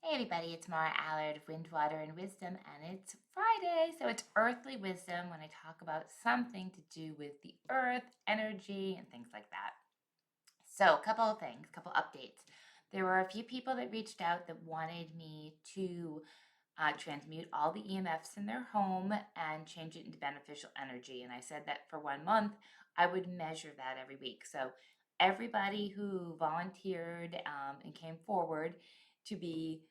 Hey everybody, it's Mara Allard of Wind, Water, and Wisdom, and it's Friday, so it's Earthly Wisdom when I talk about something to do with the earth, energy, and things like that. So, a couple of things, a couple updates. There were a few people that reached out that wanted me to transmute all the EMFs in their home and change it into beneficial energy. And I said that for 1 month, I would measure that every week. So, everybody who volunteered and came forward to be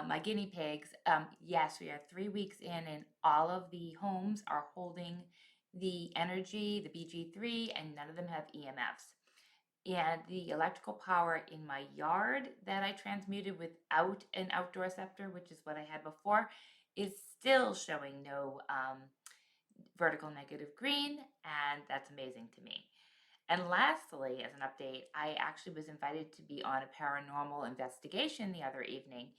my guinea pigs, yes, we are 3 weeks in, and all of the homes are holding the energy, the BG3, and none of them have EMFs. And the electrical power in my yard that I transmuted without an outdoor scepter, which is what I had before, is still showing no vertical negative green, and that's amazing to me. And lastly, as an update, I actually was invited to be on a paranormal investigation the other evening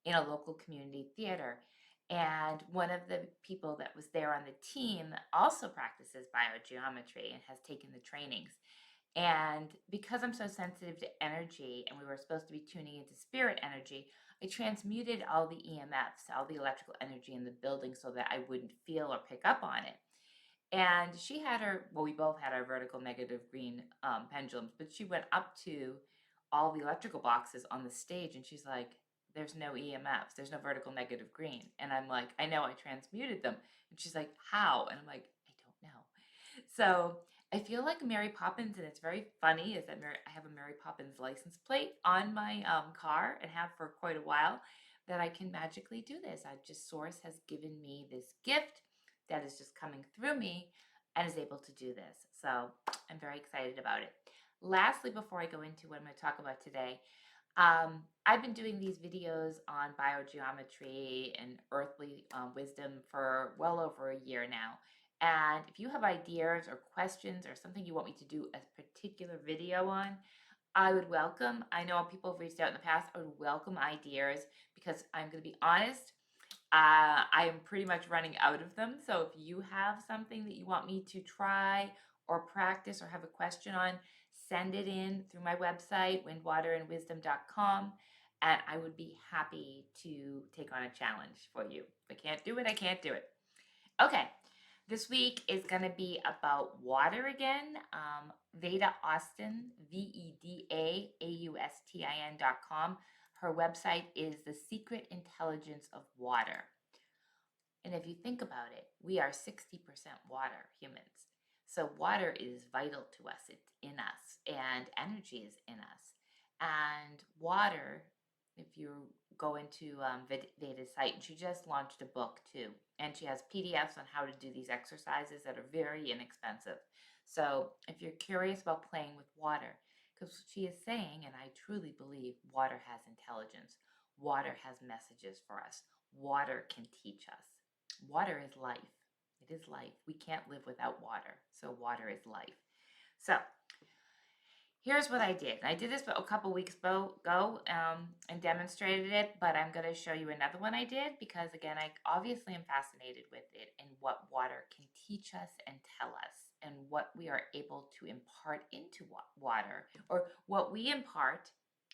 in a local community theater. And one of the people that was there on the team also practices biogeometry and has taken the trainings. And because I'm so sensitive to energy and we were supposed to be tuning into spirit energy, I transmuted all the EMFs, all the electrical energy in the building so that I wouldn't feel or pick up on it. And she had her, well, we both had our vertical negative green pendulums, but she went up to all the electrical boxes on the stage and she's like, there's no EMFs, there's no vertical negative green. And I'm like, I know I transmuted them. And she's like, how? And I'm like, I don't know. So I feel like Mary Poppins, and it's very funny is that I have a Mary Poppins license plate on my car and have for quite a while that I can magically do this. I just, Source has given me this gift that is just coming through me and is able to do this. So I'm very excited about it. Lastly, before I go into what I'm going to talk about today, I've been doing these videos on biogeometry and earthly wisdom for well over a year now. And if you have ideas or questions or something you want me to do a particular video on, I would welcome. I know people have reached out in the past. I would welcome ideas because I'm going to be honest. I am pretty much running out of them. So if you have something that you want me to try or practice or have a question on, send it in through my website, windwaterandwisdom.com, and I would be happy to take on a challenge for you. If I can't do it, I can't do it. Okay, this week is going to be about water again. Veda Austin, VEDAAUSTIN.com. Her website is The Secret Intelligence of Water. And if you think about it, we are 60% water, humans. So water is vital to us, it's in us, and energy is in us. And water, if you go into Veda's site, and she just launched a book too, and she has PDFs on how to do these exercises that are very inexpensive. So if you're curious about playing with water, because she is saying, and I truly believe water has intelligence, water has messages for us, water can teach us. Water is life. It is life. We can't live without water. So water is life. So here's what I did. I did this a couple weeks ago and demonstrated it, but I'm going to show you another one I did because, again, I obviously am fascinated with it and what water can teach us and tell us and what we are able to impart into water or what we impart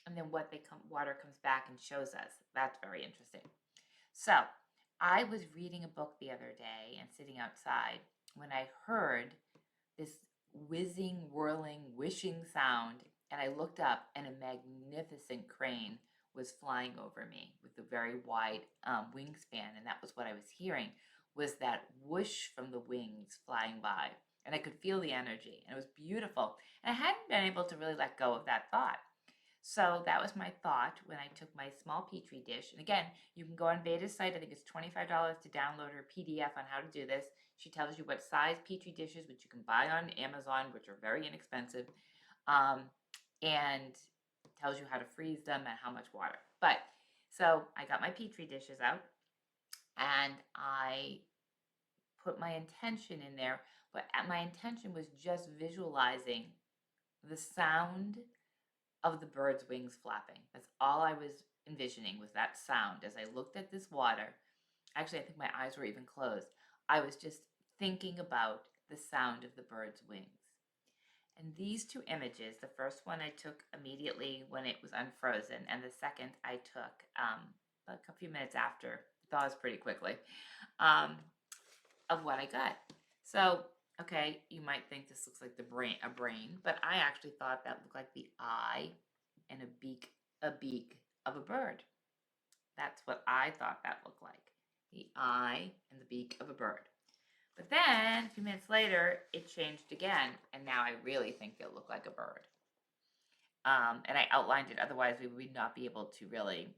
and then what water comes back and shows us. That's very interesting. So I was reading a book the other day and sitting outside when I heard this whizzing, whirling, wishing sound. And I looked up, and a magnificent crane was flying over me with a very wide wingspan. And that was what I was hearing, was that whoosh from the wings flying by. And I could feel the energy, and it was beautiful. And I hadn't been able to really let go of that thought. So that was my thought when I took my small Petri dish. And again, you can go on Veda's site. I think it's $25 to download her PDF on how to do this. She tells you what size Petri dishes, which you can buy on Amazon, which are very inexpensive, um, and tells you how to freeze them and how much water. But so I got my Petri dishes out and I put my intention in there. But my intention was just visualizing the sound of the bird's wings flapping. That's all I was envisioning was that sound as I looked at this water. Actually, I think my eyes were even closed. I was just thinking about the sound of the bird's wings. And these two images, the first one I took immediately when it was unfrozen, and the second I took like a few minutes after. Thaws pretty quickly. Um, of what I got. So, okay, you might think this looks like a brain, but I actually thought that looked like the eye and a beak of a bird. That's what I thought that looked like. The eye and the beak of a bird. But then a few minutes later, it changed again, and now I really think it looked like a bird. And I outlined it, otherwise we would not be able to really,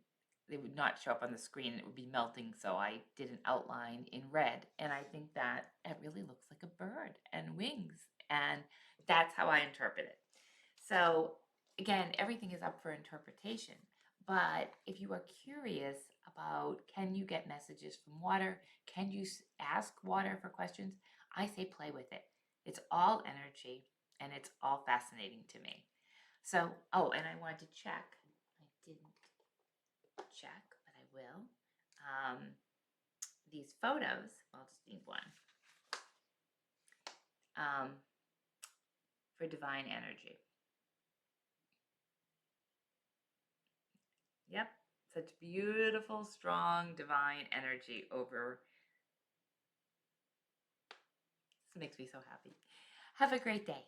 it would not show up on the screen, it would be melting, so I did an outline in red, and I think that it really looks like a bird and wings, and that's how I interpret it. So again, everything is up for interpretation, but if you are curious about, can you get messages from water? Can you ask water for questions? I say play with it. It's all energy, and it's all fascinating to me. So, oh, and I wanted to check. I didn't check, but I will. These photos, I'll just need one, um, for divine energy. Yep, such beautiful, strong, divine energy over. This makes me so happy. Have a great day.